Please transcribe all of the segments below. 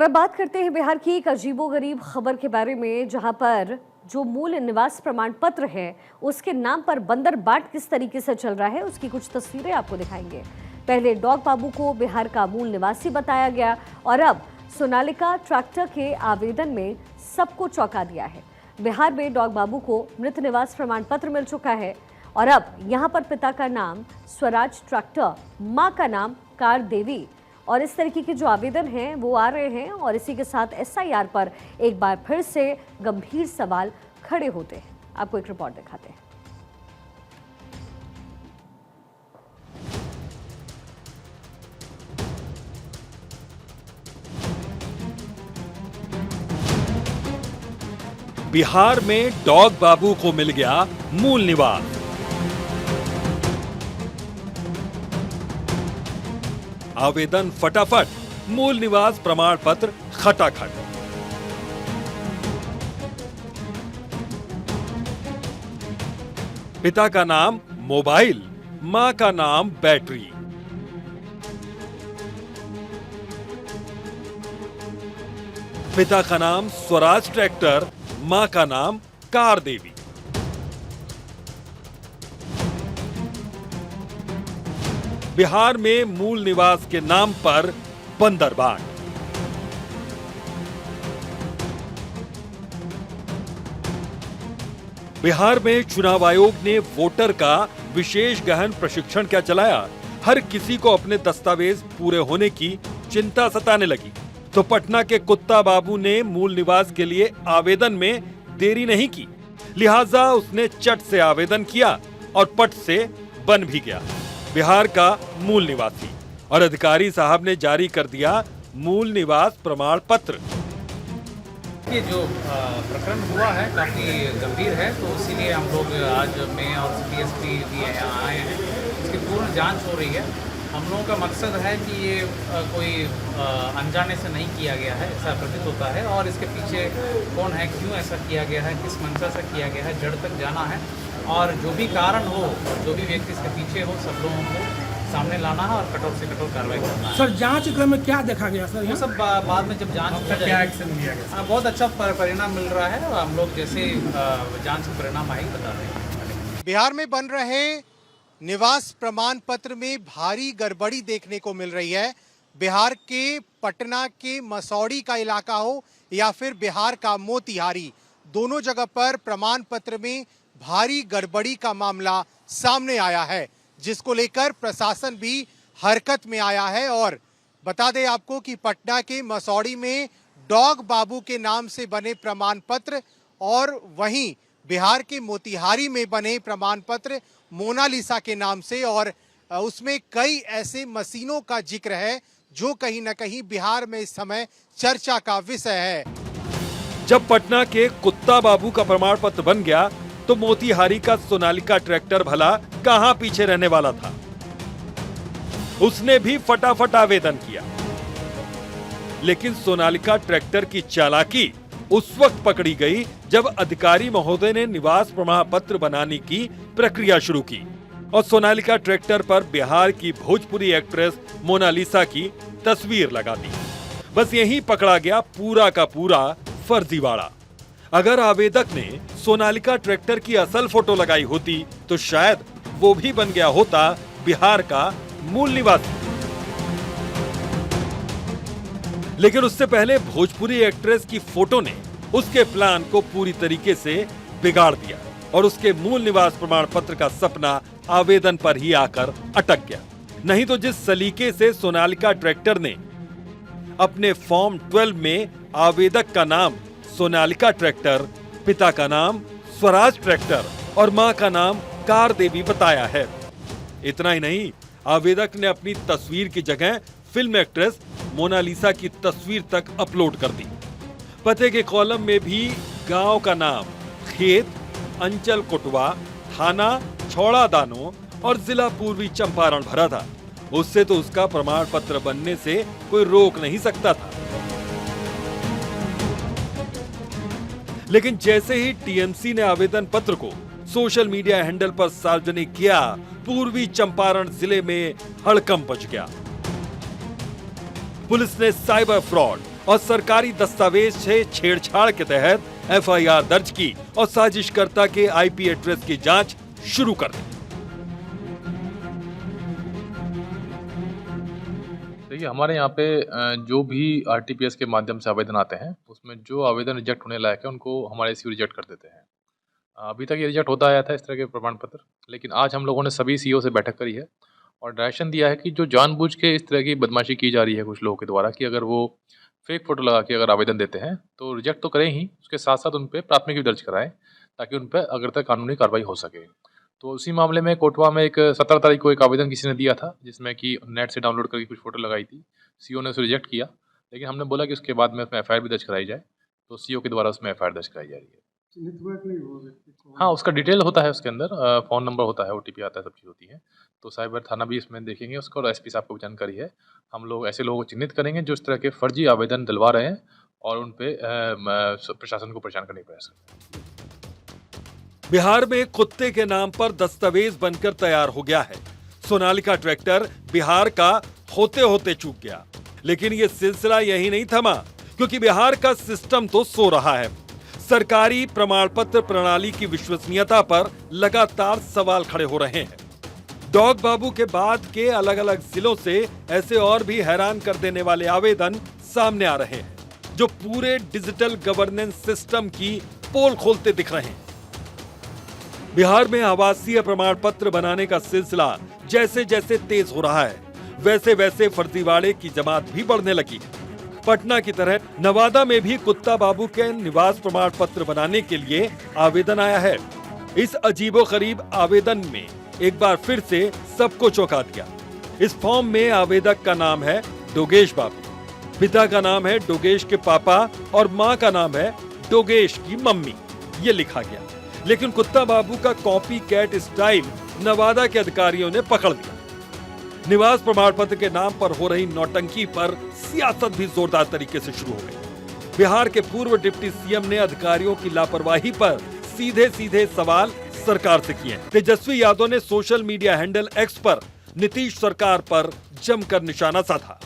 अब बात करते हैं बिहार की एक अजीबोगरीब खबर के बारे में, जहां पर जो मूल निवास प्रमाण पत्र है उसके नाम पर बंदर बाट किस तरीके से चल रहा है उसकी कुछ तस्वीरें आपको दिखाएंगे। पहले डॉग बाबू को बिहार का मूल निवासी बताया गया और अब सोनालिका ट्रैक्टर के आवेदन में सबको चौंका दिया है। बिहार में डॉग बाबू को मृत निवास प्रमाण पत्र मिल चुका है और अब यहाँ पर पिता का नाम स्वराज ट्रैक्टर, माँ का नाम कार देवी और इस तरीके के जो आवेदन हैं वो आ रहे हैं और इसी के साथ एसआईआर पर एक बार फिर से गंभीर सवाल खड़े होते हैं। आपको एक रिपोर्ट दिखाते हैं। बिहार में डॉग बाबू को मिल गया मूल निवास। आवेदन फटाफट, मूल निवास प्रमाण पत्र खटाखट। पिता का नाम मोबाइल, मां का नाम बैटरी। पिता का नाम स्वराज ट्रैक्टर, मां का नाम कार देवी। बिहार में मूल निवास के नाम पर बंदरबाट। बिहार में चुनाव आयोग ने वोटर का विशेष गहन प्रशिक्षण क्या चलाया। हर किसी को अपने दस्तावेज पूरे होने की चिंता सताने लगी, तो पटना के कुत्ता बाबू ने मूल निवास के लिए आवेदन में देरी नहीं की। लिहाजा उसने चट से आवेदन किया और पट से बन भी गया बिहार का मूल निवासी। और अधिकारी साहब ने जारी कर दिया मूल निवास प्रमाण पत्र। ये जो प्रकरण हुआ है काफ़ी गंभीर है, तो इसीलिए हम लोग आज मैं और डीएसपी भी यहाँ आए हैं। इसकी पूर्ण जांच हो रही है। हम लोगों का मकसद है कि ये कोई अनजाने से नहीं किया गया है, ऐसा प्रतीत होता है। और इसके पीछे कौन है, क्यों ऐसा किया गया है, किस मंशा से किया गया है, जड़ तक जाना है। और जो भी कारण हो, जो भी व्यक्ति इसके पीछे हो, सब लोगों को सामने लाना है और कठोर से कठोर कार्रवाई करना है। सर, जांच क्रम में क्या देखा गया सर? वो सब बाद में जब जांच हो क्या एक्शन लिया गया? बहुत अच्छा परिणाम मिल रहा है और हम लोग जैसे जांच के परिणाम आएंगे बता देंगे। बिहार में बन रहे निवास प्रमाण पत्र में भारी गड़बड़ी देखने को मिल रही है। बिहार के पटना के मसौड़ी का इलाका हो या फिर बिहार का मोतिहारी, दोनों जगह पर प्रमाण पत्र में भारी गड़बड़ी का मामला सामने आया है, जिसको लेकर प्रशासन भी हरकत में आया है। और बता दें आपको कि पटना के मसौड़ी में डॉग बाबू के नाम से बने प्रमाण पत्र और वहीं बिहार के मोतिहारी में बने प्रमाण पत्र मोनालिसा के नाम से, और उसमें कई ऐसे मशीनों का जिक्र है जो कहीं ना कहीं बिहार में इस समय चर्चा का विषय है। जब पटना के कुत्ता बाबू का प्रमाण पत्र बन गया तो मोतिहारी का सोनालिका ट्रैक्टर भला कहां पीछे रहने वाला था। उसने भी फटाफट आवेदन किया, लेकिन सोनालिका ट्रैक्टर की चालाकी उस वक्त पकड़ी गई जब अधिकारी महोदय ने निवास प्रमाण पत्र बनाने की प्रक्रिया शुरू की और सोनालिका ट्रैक्टर पर बिहार की भोजपुरी एक्ट्रेस मोनालिसा की तस्वीर लगा दी। बस यहीं पकड़ा गया पूरा का पूरा फर्जीवाड़ा। अगर आवेदक ने सोनालिका ट्रैक्टर की असल फोटो लगाई होती तो शायद वो भी बन गया होता बिहार का मूल निवासी। लेकिन उससे पहले भोजपुरी एक्ट्रेस की फोटो ने उसके प्लान को पूरी तरीके से बिगाड़ दिया और उसके मूल निवास प्रमाण पत्र का सपना आवेदन पर ही आकर अटक गया। नहीं तो जिस सलीके से सोनालिका ट्रैक्टर ने अपने फॉर्म 12 में आवेदक का नाम सोनालिका ट्रैक्टर, पिता का नाम स्वराज ट्रैक्टर और मां का नाम कार देवी बताया है, इतना ही नहीं, आवेदक ने अपनी तस्वीर की जगह फिल्म एक्ट्रेस मोनालिसा की तस्वीर तक अपलोड कर दी। पते के कॉलम में भी गांव का नाम, खेत, अंचल कोटवा, थाना छौड़ा दानो और जिला पूर्वी चंपारण भरा था। उससे तो उसका प्रमाण पत्र बनने से कोई रोक नहीं सकता था। लेकिन जैसे ही टीएमसी ने आवेदन पत्र को सोशल मीडिया हैंडल पर सार्वजनिक किया, पूर्वी चंपारण जिले में हड़कंप मच गया। पुलिस ने साइबर फ्रॉड और सरकारी दस्तावेज से छेड़छाड़ के तहत एफआईआर दर्ज की और साजिशकर्ता के आईपी एड्रेस की जांच शुरू कर दी। देखिए, हमारे यहाँ पे जो भी आरटीपीएस के माध्यम से आवेदन आते हैं, उसमें जो आवेदन रिजेक्ट होने लायक है उनको हमारे सीओ रिजेक्ट कर देते हैं। अभी तक ये रिजेक्ट होता आया था इस तरह के प्रमाण पत्र, लेकिन आज हम लोगों ने सभी सीओ से बैठक करी है और डायरेक्शन दिया है कि जो जानबूझ के इस तरह की बदमाशी की जा रही है कुछ लोगों के द्वारा कि अगर वो फेक फ़ोटो लगा के अगर आवेदन देते हैं तो रिजेक्ट तो करें ही, उसके साथ साथ उन पर प्राथमिकी दर्ज कराएं ताकि उन पर अगर तक कानूनी कार्रवाई हो सके। तो उसी मामले में कोटवा में एक 17 तारीख को एक आवेदन किसी ने दिया था जिसमें कि नेट से डाउनलोड करके कुछ फ़ोटो लगाई थी। सीओ ने उसे रिजेक्ट किया, लेकिन हमने बोला कि उसके बाद में उसमें एफआईआर भी दर्ज कराई जाए, तो सीओ के द्वारा उसमें एफआईआर दर्ज कराई जा रही है। हाँ, उसका डिटेल होता है उसके अंदर, फ़ोन नंबर होता है, ओटीपी आता है, सब चीज़ होती है। तो साइबर थाना भी इसमें देखेंगे उसको और एसपी साहब को भी जानकारी है। हम लोग ऐसे लोगों को चिन्हित करेंगे जो इस तरह के फर्जी आवेदन दिलवा रहे हैं और उन पे प्रशासन को परेशान करने का प्रयास करेंगे। बिहार में कुत्ते के नाम पर दस्तावेज बनकर तैयार हो गया है। सोनालिका ट्रैक्टर बिहार का होते होते चूक गया, लेकिन ये सिलसिला यही नहीं थमा, क्योंकि बिहार का सिस्टम तो सो रहा है। सरकारी प्रमाण पत्र प्रणाली की विश्वसनीयता पर लगातार सवाल खड़े हो रहे हैं। डॉग बाबू के बाद के अलग अलग जिलों से ऐसे और भी हैरान कर देने वाले आवेदन सामने आ रहे हैं, जो पूरे डिजिटल गवर्नेंस सिस्टम की पोल खोलते दिख रहे हैं। बिहार में आवासीय प्रमाण पत्र बनाने का सिलसिला जैसे जैसे तेज हो रहा है, वैसे वैसे फर्जीवाड़े की जमात भी बढ़ने लगी है। पटना की तरह नवादा में भी कुत्ता बाबू के निवास प्रमाण पत्र बनाने के लिए आवेदन आया है। इस अजीबोगरीब आवेदन में एक बार फिर से सबको चौंका दिया। इस फॉर्म में आवेदक का नाम है डोगेश बाबू, पिता का नाम है डोगेश के पापा और माँ का नाम है डोगेश की मम्मी, ये लिखा गया। लेकिन कुत्ता बाबू का कॉपी कैट स्टाइल नवादा के अधिकारियों ने पकड़ लिया। निवास प्रमाण पत्र के नाम पर हो रही नौटंकी पर सियासत भी जोरदार तरीके से शुरू हो गई। बिहार के पूर्व डिप्टी सीएम ने अधिकारियों की लापरवाही पर सीधे सीधे सवाल सरकार से किए। तेजस्वी यादव ने सोशल मीडिया हैंडल एक्स पर नीतीश सरकार पर जमकर निशाना साधा।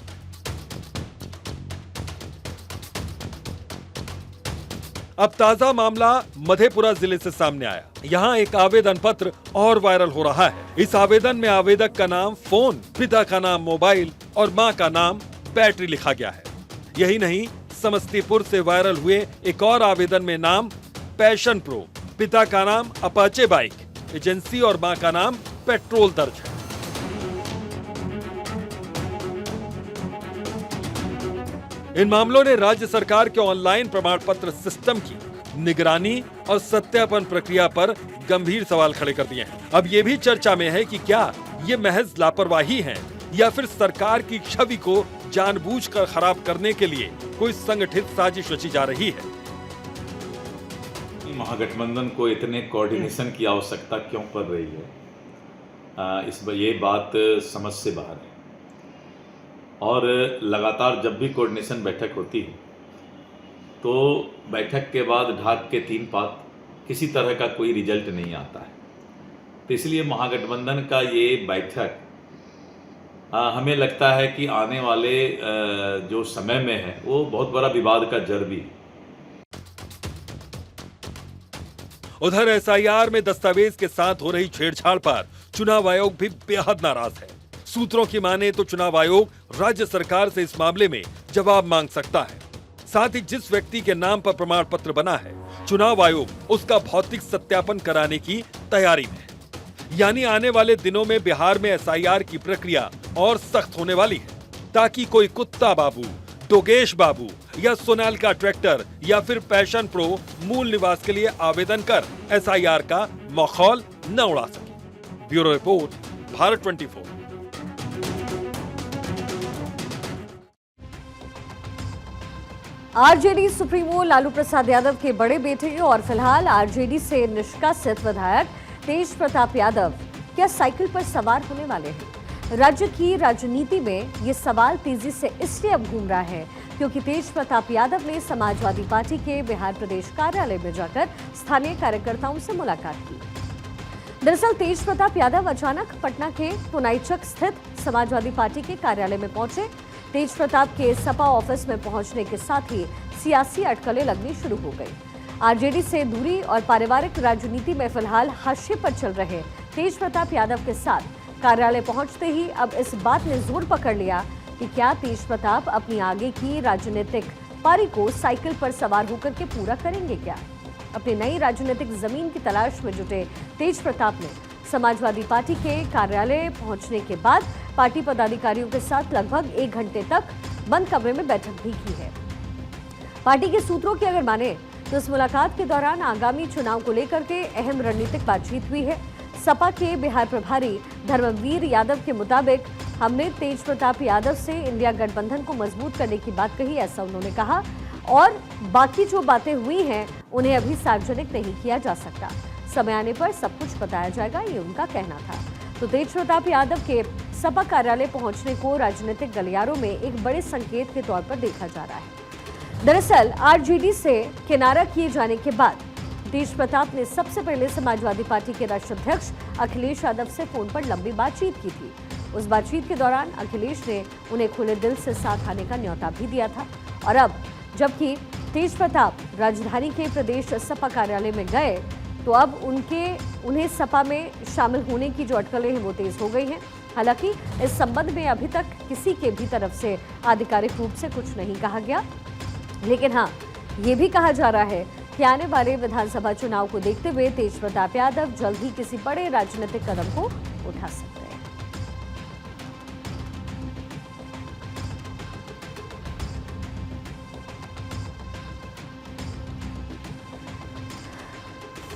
अब ताजा मामला मधेपुरा जिले से सामने आया। यहाँ एक आवेदन पत्र और वायरल हो रहा है। इस आवेदन में आवेदक का नाम फोन, पिता का नाम मोबाइल और माँ का नाम बैटरी लिखा गया है। यही नहीं, समस्तीपुर से वायरल हुए एक और आवेदन में नाम पैशन प्रो, पिता का नाम अपाचे बाइक एजेंसी और माँ का नाम पेट्रोल दर्ज है। इन मामलों ने राज्य सरकार के ऑनलाइन प्रमाण पत्र सिस्टम की निगरानी और सत्यापन प्रक्रिया पर गंभीर सवाल खड़े कर दिए हैं। अब ये भी चर्चा में है कि क्या ये महज लापरवाही है या फिर सरकार की छवि को जानबूझकर खराब करने के लिए कोई संगठित साजिश रची जा रही है। महागठबंधन को इतने कोऑर्डिनेशन की आवश्यकता क्यों पड़ रही है, ये बात समझ से बाहर है। और लगातार जब भी कोऑर्डिनेशन बैठक होती है तो बैठक के बाद ढाक के 3 पात किसी तरह का कोई रिजल्ट नहीं आता है। तो इसलिए महागठबंधन का ये बैठक हमें लगता है कि आने वाले जो समय में है वो बहुत बड़ा विवाद का जड़ भी है। उधर एसआईआर में दस्तावेज के साथ हो रही छेड़छाड़ पर चुनाव आयोग भी बेहद नाराज है। सूत्रों की माने तो चुनाव आयोग राज्य सरकार से इस मामले में जवाब मांग सकता है। साथ ही जिस व्यक्ति के नाम पर प्रमाण पत्र बना है, चुनाव आयोग उसका भौतिक सत्यापन कराने की तैयारी में है। यानी आने वाले दिनों में बिहार में एसआईआर की प्रक्रिया और सख्त होने वाली है, ताकि कोई कुत्ता बाबू, डोगेश बाबू या सोनालिका ट्रैक्टर या फिर पैशन प्रो मूल निवास के लिए आवेदन कर एसआईआर का मखौल न उड़ा सके। Bureau report, Bharat 24। RJD supremo Lalu Prasad Yadav के बड़े बेटे और फिलहाल आरजेडी से निष्कासित विधायक तेज प्रताप यादव क्या साइकिल पर सवार होने वाले हैं? राज्य की राजनीति में ये सवाल तेजी से इसलिए अब घूम रहा है क्योंकि तेज प्रताप यादव ने समाजवादी पार्टी के बिहार प्रदेश कार्यालय में जाकर स्थानीय कार्यकर्ताओं से मुलाकात की। दरअसल तेज प्रताप यादव अचानक पटना के पुनाईचक स्थित समाजवादी पार्टी के कार्यालय में पहुंचे। तेज प्रताप के सपा ऑफिस में पहुंचने के साथ ही सियासी अटकलें लगनी शुरू हो गई। आरजेडी से दूरी और पारिवारिक राजनीति में फिलहाल हाशिए पर चल रहे तेज प्रताप यादव के साथ कार्यालय पहुंचते ही अब इस बात ने जोर पकड़ लिया कि क्या तेज प्रताप अपनी आगे की राजनीतिक पारी को साइकिल पर सवार होकर के पूरा करेंगे क्या? अपनी नई राजनीतिक जमीन की तलाश में जुटे तेज प्रताप ने समाजवादी पार्टी के कार्यालय पहुंचने के बाद पार्टी पदाधिकारियों के साथ लगभग 1 घंटे तक बंद कमरे में बैठक भी की है। पार्टी के सूत्रों की अगर माने तो इस मुलाकात के दौरान आगामी चुनाव को लेकर के अहम रणनीतिक बातचीत हुई है। सपा के बिहार प्रभारी धर्मवीर यादव के मुताबिक हमने तेज प्रताप यादव से इंडिया गठबंधन को मजबूत करने की बात कही, ऐसा उन्होंने कहा, और बाकी जो बातें हुई हैं उन्हें अभी सार्वजनिक नहीं किया जा सकता। समय आने पर सब कुछ बताया जाएगा, ये उनका कहना था। तो तेज प्रताप यादव के सपा कार्यालय पहुंचने को राजनीतिक गलियारों में एक बड़े संकेत के तौर पर देखा जा रहा है। दरअसल आरजेडी से किनारा किए जाने के बाद तेज प्रताप ने सबसे पहले समाजवादी पार्टी के राष्ट्रीय अध्यक्ष अखिलेश यादव से फोन पर लंबी बातचीत की थी। उस बातचीत के दौरान अखिलेश ने उन्हें खुले दिल से साथ आने का न्योता भी दिया था। और अब जबकि तेज प्रताप राजधानी के प्रदेश सपा कार्यालय में गए तो अब उन्हें सपा में शामिल होने की जो अटकलें हैं वो तेज हो गई हैं। हालांकि इस संबंध में अभी तक किसी के भी तरफ से आधिकारिक रूप से कुछ नहीं कहा गया, लेकिन हाँ, ये भी कहा जा रहा है कि आने वाले विधानसभा चुनाव को देखते हुए तेज प्रताप यादव जल्द ही किसी बड़े राजनीतिक कदम को उठा सकते हैं।